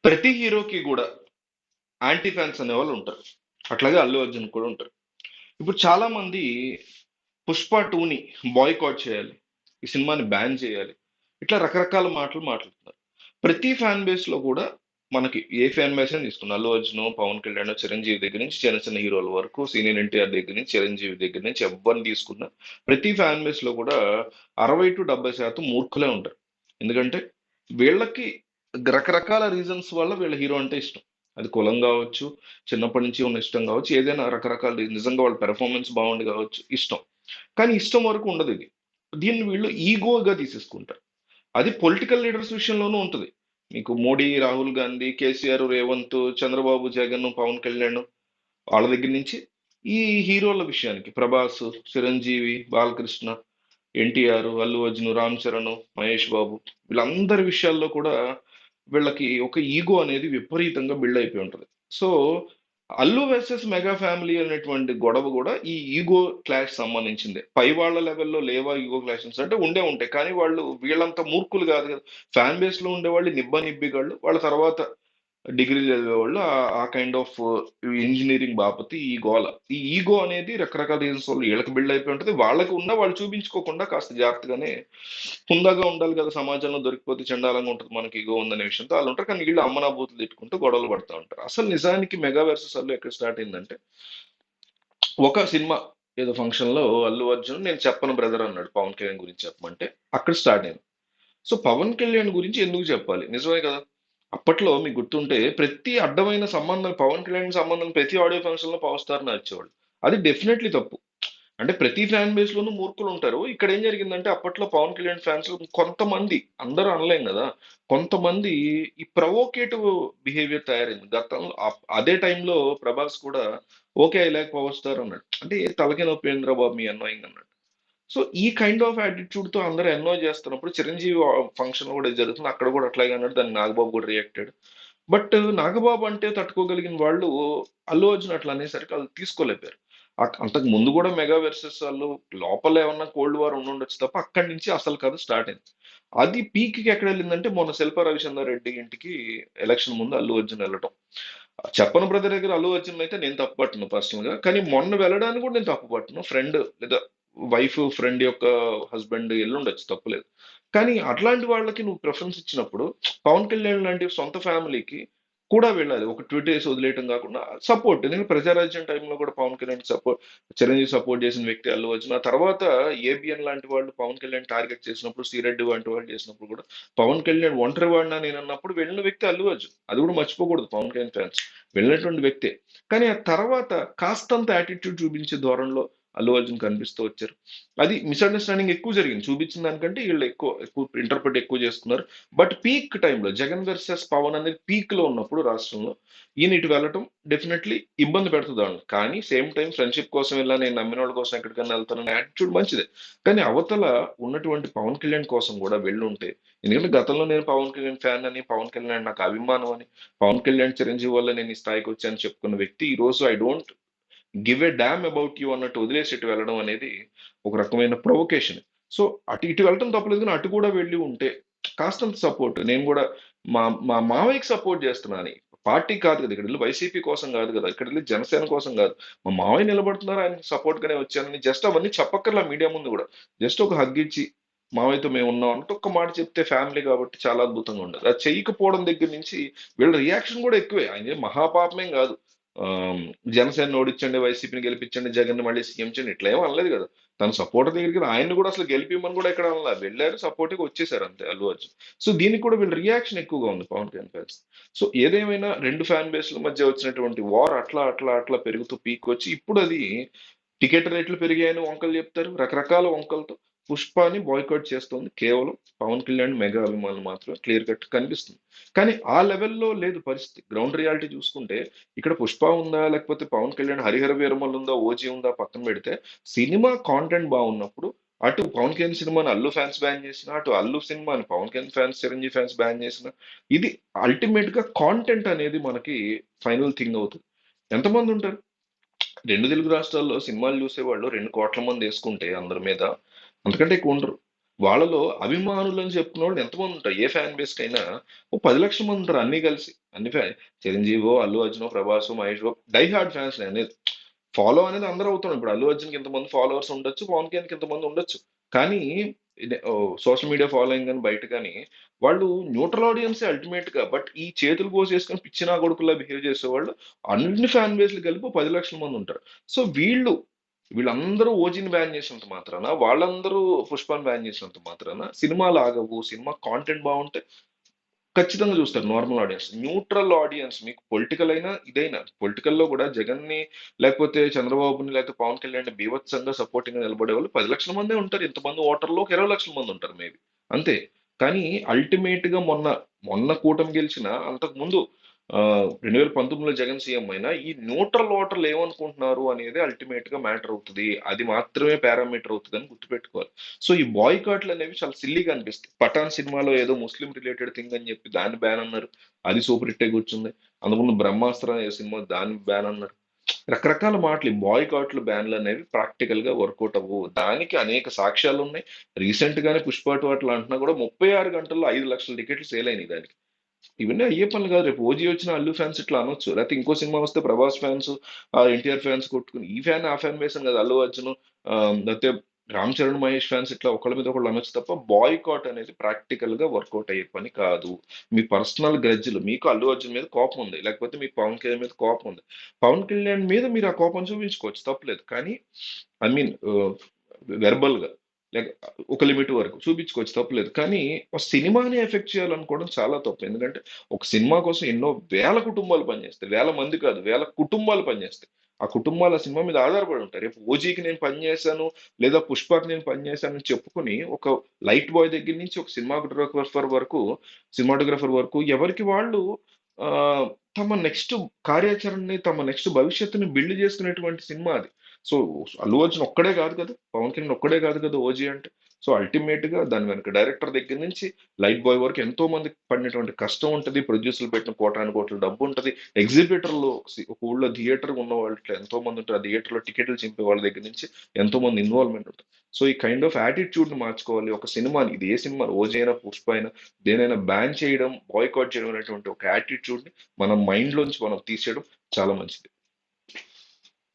ప్రతి హీరోకి కూడా యాంటీ ఫ్యాన్స్ అనేవాళ్ళు ఉంటారు. అట్లాగే అల్లు అర్జున్ కూడా ఉంటారు. ఇప్పుడు చాలా మంది పుష్ప టూని బాయ్కాట్ చేయాలి, ఈ సినిమాని బ్యాన్ చేయాలి, ఇట్లా రకరకాల మాటలు మాట్లాడుతున్నారు. ప్రతి ఫ్యాన్ బేస్ లో కూడా మనకి ఏ ఫ్యాన్ బేస్ అని తీసుకున్న అల్లు అర్జున్, పవన్ కళ్యాణ్, చిరంజీవి దగ్గర నుంచి చిన్న చిన్న హీరోల వరకు, సీనియర్ ఎన్టీఆర్ దగ్గర నుంచి చిరంజీవి దగ్గర నుంచి ఎవరిని తీసుకున్న ప్రతి ఫ్యాన్ బేస్ లో కూడా 60 to 70% మూర్ఖులే ఉంటారు. ఎందుకంటే వీళ్ళకి రకరకాల రీజన్స్ వల్ల వీళ్ళ హీరో అంటే ఇష్టం. అది కులం కావచ్చు, చిన్నప్పటి నుంచి ఉన్న ఇష్టం కావచ్చు, ఏదైనా రకరకాల నిజంగా వాళ్ళ పెర్ఫార్మెన్స్ బాగుండి కావచ్చు, ఇష్టం. కానీ ఇష్టం వరకు ఉండదు ఇది. దీన్ని వీళ్ళు ఈగోగా తీసేసుకుంటారు. అది పొలిటికల్ లీడర్స్ విషయంలోనూ ఉంటుంది. మీకు మోడీ, రాహుల్ గాంధీ, కేసీఆర్, రేవంత్, చంద్రబాబు, జగన్, పవన్ కళ్యాణ్, వాళ్ళ దగ్గర నుంచి ఈ హీరోల విషయానికి ప్రభాస్, చిరంజీవి, బాలకృష్ణ, ఎన్టీఆర్, అల్లు అర్జున్, రామ్ చరణ్, మహేష్ బాబు, వీళ్ళందరి విషయాల్లో కూడా వీళ్ళకి ఒక ఈగో అనేది విపరీతంగా బిల్డ్ అయిపోయి ఉంటుంది. So Allu versus mega family అనేటువంటి గొడవ కూడా ఈ ఈగో క్లాష్ సంబంధించిందే. పై వాళ్ళ లెవెల్లో లేవా ఈగో క్లాషెస్ అంటే ఉండే ఉంటాయి, కానీ వాళ్ళు వీళ్ళంత మూర్ఖులు కాదు కదా. ఫ్యాన్ బేస్ లో ఉండేవాళ్ళు నిబ్బనిబ్బిగాళ్ళు, వాళ్ళ తర్వాత డిగ్రీ చదివేవాళ్ళు, ఆ కైండ్ ఆఫ్ ఇంజనీరింగ్ బాపతి ఈ గోల. ఈ ఈగో అనేది రకరకాల రీజన్స్ వల్ల వీళ్ళకి బిల్డ్ అయిపోయి ఉంటుంది. వాళ్ళకి ఉన్న వాళ్ళు చూపించుకోకుండా కాస్త జాగ్రత్తగానే హుందాగా ఉండాలి కదా, సమాజంలో దొరికిపోతే చండాలంగా ఉంటుంది మనకి ఈగో ఉందనే విషయంతో వాళ్ళు ఉంటారు. కానీ వీళ్ళు అమ్మనాబూతులు తిట్టుకుంటూ గొడవలు పడుతూ ఉంటారు. అసలు నిజానికి మెగా వర్సెస్ అల్లు ఎక్కడ స్టార్ట్ అయిందంటే, ఒక సినిమా ఏదో ఫంక్షన్ లో అల్లు అర్జున్ నేను చెప్పను బ్రదర్ అన్నాడు పవన్ కళ్యాణ్ గురించి చెప్పమంటే, అక్కడ స్టార్ట్ అయింది. సో పవన్ కళ్యాణ్ గురించి ఎందుకు చెప్పాలి, నిజమే కదా. అప్పట్లో మీకు గుర్తుంటే ప్రతి అడ్డమైన సంబంధం, పవన్ కళ్యాణ్ సంబంధం ప్రతి ఆడియో ఫంక్షన్ లో పవర్ స్టార్ నడిచేవాడు. అది డెఫినెట్లీ తప్పు. అంటే ప్రతి ఫ్యాన్ బేస్ లోనూ మూర్ఖులు ఉంటారు. ఇక్కడ ఏం జరిగిందంటే అప్పట్లో పవన్ కళ్యాణ్ ఫ్యాన్స్ కొంతమంది, అందరూ అనలేం కదా, కొంతమంది ఈ ప్రవోకేటివ్ బిహేవియర్ తయారైంది గతంలో. అదే టైంలో ప్రభాస్ కూడా okay I like power star అన్నాడు. అంటే తలకే నొప్పి ఏంద్రా బాబు మీ అన్నోయింగ్ అన్నాడు. సో ఈ కైండ్ ఆఫ్ యాటిట్యూడ్ తో అందరూ ఎన్జాయ్ చేస్తున్నప్పుడు చిరంజీవి ఫంక్షన్ కూడా జరుగుతుంది, అక్కడ కూడా అట్లాగే అన్నాడు. దాన్ని నాగబాబు కూడా రియాక్టెడ్. బట్ నాగబాబు అంటే తట్టుకోగలిగిన వాళ్ళు అల్లు అర్జున్ అట్లా అనేసరికి వాళ్ళు తీసుకోలేపారు. అంతకు ముందు కూడా మెగా వెర్సెస్ వాళ్ళు లోపల ఏమన్నా కోల్డ్ వార్ ఉండుండొచ్చు తప్ప, అక్కడి నుంచి అసలు కథ స్టార్ట్ అయింది. అది పీక్ కి ఎక్కడ వెళ్ళిందంటే మొన్న శిల్పా రవిచంద్ర రెడ్డి ఇంటికి ఎలక్షన్ ముందు అల్లు అర్జున్ వెళ్ళటం. చెప్పను బ్రదర్ దగ్గర అల్లు అర్జున్ అయితే నేను తప్పు పట్టను పర్సనల్ గా, కానీ మొన్న వెళ్ళడానికి కూడా నేను తప్పు పట్టను. ఫ్రెండ్ లేదా వైఫ్, ఫ్రెండ్ యొక్క హస్బెండ్ ఎల్లుండొచ్చు, తప్పులేదు. కానీ అట్లాంటి వాళ్ళకి నువ్వు ప్రిఫరెన్స్ ఇచ్చినప్పుడు పవన్ కళ్యాణ్ లాంటి సొంత ఫ్యామిలీకి కూడా వెళ్ళాలి. ఒక ట్వీట్ వేసి వదిలేయటం కాకుండా సపోర్ట్. నేను ప్రజారాజ్యం టైంలో కూడా పవన్ కళ్యాణ్ సపోర్ట్, చిరంజీవి సపోర్ట్ చేసిన వ్యక్తి అల్లు అర్జున్. ఆ తర్వాత ఏబిఎన్ లాంటి వాళ్ళు పవన్ కళ్యాణ్ టార్గెట్ చేసినప్పుడు, శ్రీరెడ్డి వంటి వాళ్ళు చేసినప్పుడు కూడా పవన్ కళ్యాణ్ ఒంటరి వాడినా నేను అన్నప్పుడు వెళ్ళిన వ్యక్తి అల్లు అర్జున్. అది కూడా మర్చిపోకూడదు పవన్ కళ్యాణ్ ఫ్యాన్స్, వెళ్ళినటువంటి వ్యక్తే. కానీ ఆ తర్వాత కాస్తంత యాటిట్యూడ్ చూపించే ధోరణిలో అల్లు అర్జున్ కనిపిస్తూ వచ్చారు. అది మిస్అండర్స్టాండింగ్ ఎక్కువ జరిగింది, చూపించిన దానికంటే వీళ్ళు ఎక్కువ ఎక్కువ ఇంటర్ప్రిట్ ఎక్కువ చేసుకున్నారు. బట్ పీక్ టైంలో జగన్ వర్సెస్ పవన్ అనేది పీక్ లో ఉన్నప్పుడు రాష్ట్రంలో ఈయన ఇటు వెళ్ళటం డెఫినెట్లీ ఇబ్బంది పెడుతుంది వాళ్ళని. కానీ సేమ్ టైం ఫ్రెండ్షిప్ కోసం వెళ్ళా, నేను నమ్మిన వాళ్ళ కోసం ఎక్కడికైనా వెళ్తాననే యాటిట్యూడ్ మంచిదే. కానీ అవతల ఉన్నటువంటి పవన్ కళ్యాణ్ కోసం కూడా వెళ్ళుంటే, ఎందుకంటే గతంలో నేను పవన్ కళ్యాణ్ ఫ్యాన్ అని, పవన్ కళ్యాణ్ నాకు అభిమానం అని, పవన్ కళ్యాణ్ చిరంజీవి వల్ల నేను ఈ స్థాయికి వచ్చాను చెప్పుకున్న వ్యక్తి ఈ రోజు I don't give a dam about you అన్నట్టు వదిలేసి ఇటు వెళ్ళడం అనేది ఒక రకమైన ప్రొవొకేషన్. సో అటు ఇటు వెళ్ళటం తప్పలేదు, కానీ అటు కూడా వెళ్ళి ఉంటే కాస్తంత సపోర్ట్. నేను కూడా మా మా మావయ్యకి సపోర్ట్ చేస్తున్నాను. పార్టీ కాదు కదా, ఇక్కడ వెళ్ళి వైసీపీ కోసం కాదు కదా, ఇక్కడ వెళ్ళి జనసేన కోసం కాదు, మా మావయ్య నిలబడుతున్నారు, ఆయనకి సపోర్ట్ గానే వచ్చానని జస్ట్ అవన్నీ చెప్పక్కర్లా మీడియా ముందు కూడా. జస్ట్ ఒక హగ్ ఇచ్చి మావయ్యతో మేము ఉన్నాం అంటే ఒక్క మాట చెప్తే ఫ్యామిలీ కాబట్టి చాలా అద్భుతంగా ఉండదు. అది చేయకపోవడం దగ్గర నుంచి వీళ్ళ రియాక్షన్ కూడా ఎక్కువే. ఆయన ఏం మహాపాపమేం కాదు. ఆమ్, జనసేన ఓడించండి, వైసీపీని గెలిపించండి, జగన్ మళ్ళీ సీఎం చేయండి, ఇట్లా ఏం అనలేదు కదా. తన సపోర్టర్ దగ్గరికి ఆయన్ని కూడా అసలు గెలిపిమని కూడా ఎక్కడ అనలా, వెళ్ళారు సపోర్ట్గా వచ్చేసారు అంతే అల్లు అర్జున్. సో దీనికి కూడా వీళ్ళ రియాక్షన్ ఎక్కువగా ఉంది పవన్ కళ్యాణ్ ఫ్యాన్స్. సో ఏదేమైనా రెండు ఫ్యాన్ బేస్ల మధ్య వచ్చినటువంటి వార్ అట్లా అట్లా అట్లా పెరుగుతూ పీక్ వచ్చి ఇప్పుడు అది టికెట్ రేట్లు పెరిగాయని వంకలు చెప్తారు, రకరకాల వంకలతో పుష్పాని బాయ్కాట్ చేస్తుంది కేవలం పవన్ కళ్యాణ్ మెగా అభిమానులు మాత్రమే, క్లియర్ కట్ కనిపిస్తుంది. కానీ ఆ లెవెల్లో లేదు పరిస్థితి. గ్రౌండ్ రియాలిటీ చూసుకుంటే ఇక్కడ పుష్ప ఉందా, లేకపోతే పవన్ కళ్యాణ్ హరిహర వీరమల్ ఉందా, ఓజీ ఉందా పక్కన పెడితే, సినిమా కాంటెంట్ బాగున్నప్పుడు అటు పవన్ కళ్యాణ్ సినిమాని అల్లు ఫ్యాన్స్ బ్యాన్ చేసిన, అటు అల్లు సినిమాని Pawan Kalyan fans, Chiranjeevi fans ban చేసిన, ఇది అల్టిమేట్ గా కాంటెంట్ అనేది మనకి ఫైనల్ థింగ్ అవుతుంది. ఎంతమంది ఉంటారు రెండు తెలుగు రాష్ట్రాల్లో సినిమాలు చూసేవాళ్ళు 2 కోట్ల మంది వేసుకుంటే అందరి మీద, అంతకంటే ఎక్కువ ఉండరు. వాళ్ళలో అభిమానులని చెప్పుకున్నోళ్ళు ఎంతమంది ఉంటారు? ఏ ఫ్యాన్ బేస్ కైనా ఓ 10 లక్షల మంది ఉంటారు అన్ని కలిసి. అన్ని ఫ్యాన్ చిరంజీవో, అల్లు అర్జునో, ప్రభాసో, మహేషో డై హార్డ్ ఫ్యాన్స్ అనేది. ఫాలో అనేది అందరూ అవుతున్నాం. ఇప్పుడు అల్లు అర్జున్‌కి ఇంతమంది ఫాలోవర్స్ ఉండొచ్చు. పవన్ కళ్యాణ్‌కి ఇంతమంది ఉండొచ్చు. కానీ సోషల్ మీడియా ఫాలోయింగ్ గాని బయట గాని వాళ్ళు న్యూట్రల్ ఆడియన్సే అల్టిమేట్‌గా. బట్ ఈ చేతులు కోసేసుకొని పిచ్చి నా కొడుకుల్లా బిహేవ్ చేసేవాళ్ళు అన్ని ఫ్యాన్ బేస్‌లు కలిపి ఓ 10 లక్షల మంది ఉంటారు. సో వీళ్ళందరూ ఓజీని బ్యాన్ చేసినంత మాత్రాన, వాళ్ళందరూ పుష్పని బ్యాన్ చేసినంత మాత్రాన సినిమాలు ఆగవు. సినిమా కాంటెంట్ బాగుంటే ఖచ్చితంగా చూస్తారు నార్మల్ ఆడియన్స్. న్యూట్రల్ ఆడియన్స్ మీకు పొలిటికల్ అయినా ఇదైనా పొలిటికల్లో కూడా జగన్ని లేకపోతే చంద్రబాబుని లేకపోతే పవన్ కళ్యాణ్ బీభత్సంగా సపోర్టింగ్ గా నిలబడే వాళ్ళు 10 లక్షల మందే ఉంటారు. ఇంతమంది ఓటర్లు ఒక 20 లక్షల మంది ఉంటారు మేబీ అంతే. కానీ అల్టిమేట్ గా మొన్న మొన్న కూటమి గెలిచిన అంతకు ముందు 2019లో జగన్ సీఎం అయినా ఈ న్యూట్రల్ ఓటర్లు ఏమనుకుంటున్నారు అనేది అల్టిమేట్ గా మ్యాటర్ అవుతుంది. అది మాత్రమే పారామీటర్ అవుతుంది అని గుర్తుపెట్టుకోవాలి. సో ఈ బాయ్కాట్లు అనేవి చాలా సిల్లీగా అనిపిస్తాయి. పఠాన్ సినిమాలో ఏదో ముస్లిం రిలేటెడ్ థింగ్ అని చెప్పి దాన్ని బ్యాన్ అన్నారు. అది సూపర్ హిట్ అయి కూర్చుంది. అందుముందు బ్రహ్మాస్త్ర అనే సినిమా దాన్ని బ్యాన్ అన్నారు. రకరకాల మాటలు ఈ బాయ్కాట్లు బ్యాన్లు అనేవి ప్రాక్టికల్ గా వర్కౌట్ అవ్వవు. దానికి అనేక సాక్ష్యాలు ఉన్నాయి. రీసెంట్ గానే పుష్ప టూ అట్లా అంటున్నా కూడా 36 గంటల్లో 5 లక్షల టికెట్లు సేల్ అయినాయి దానికి. ఇవన్నీ అయ్యే పనులు కాదు. రేపు ఓజీ వచ్చిన అల్లు ఫ్యాన్స్ ఇట్లా అనొచ్చు. లేకపోతే ఇంకో సినిమా వస్తే ప్రభాస్ ఫ్యాన్స్, ఎన్టీఆర్ ఫ్యాన్స్ కొట్టుకుని ఈ ఫ్యాన్ ఆ ఫ్యాన్ వేసాను కదా అల్లు అర్జున్, లేకపోతే రామ్ చరణ్ మహేష్ ఫ్యాన్స్ ఇట్లా ఒకళ్ళ మీద ఒకళ్ళు అనొచ్చు తప్ప బాయ్కాట్ అనేది ప్రాక్టికల్ గా వర్కౌట్ అయ్యే పని కాదు. మీ పర్సనల్ గ్రడ్జ్లు మీకు అల్లు అర్జున్ మీద కోపం ఉంది, లేకపోతే మీకు పవన్ కళ్యాణ్ మీద కోపం ఉంది. పవన్ కళ్యాణ్ మీద మీరు ఆ కోపం చూపించుకోవచ్చు తప్పలేదు. కానీ ఐ మీన్ వెర్బల్ గా లైక్ ఒక లిమిట్ వరకు చూపించుకోవచ్చు తప్పలేదు. కానీ ఒక సినిమాని ఎఫెక్ట్ చేయాలనుకోవడం చాలా తప్పు. ఎందుకంటే ఒక సినిమా కోసం ఎన్నో వేల కుటుంబాలు పనిచేస్తాయి. వేల మంది కాదు, వేల కుటుంబాలు పనిచేస్తాయి. ఆ కుటుంబాలు ఆ సినిమా మీద ఆధారపడి ఉంటాయి. రేపు ఓజీకి నేను పనిచేశాను లేదా పుష్పకి నేను పనిచేశాను అని చెప్పుకుని ఒక లైట్ బాయ్ దగ్గర నుంచి ఒక సినిమాటోగ్రఫర్ వరకు ఎవరికి వాళ్ళు ఆ తమ నెక్స్ట్ కార్యాచరణని, తమ నెక్స్ట్ భవిష్యత్తుని బిల్డ్ చేసుకునేటువంటి సినిమా అది. సో అల్లు అర్జున్ ఒక్కడే కాదు కదా, పవన్ కళ్యాణ్ ఒక్కడే కాదు కదా ఓజీ అంటే. సో అల్టిమేట్ గా దాని వెనక డైరెక్టర్ దగ్గర నుంచి లైట్ బాయ్ వరకు ఎంతో మంది పడినటువంటి కష్టం ఉంటది. ప్రొడ్యూసర్లు పెట్టిన కోటాను కోట్ల డబ్బు ఉంటది. ఎగ్జిబిటర్లు ఒక ఊళ్ళో థియేటర్ ఉన్న వాళ్ళు ఇట్లా ఎంతో మంది ఉంటారు. ఆ థియేటర్ లో టికెట్లు చింపే వాళ్ళ దగ్గర నుంచి ఎంతో మంది ఇన్వాల్వ్మెంట్ ఉంటుంది. సో ఈ కైండ్ ఆఫ్ యాటిట్యూడ్ ని మార్చుకోవాలి. ఒక సినిమాని, ఇది ఏ సినిమా, ఓజీ అయినా పుష్ప అయినా దేనైనా బ్యాన్ చేయడం, బాయ్కాట్ చేయడం అనేటువంటి ఒక యాటిట్యూడ్ ని మన మైండ్ లోంచి మనం తీసేయడం చాలా మంచిది.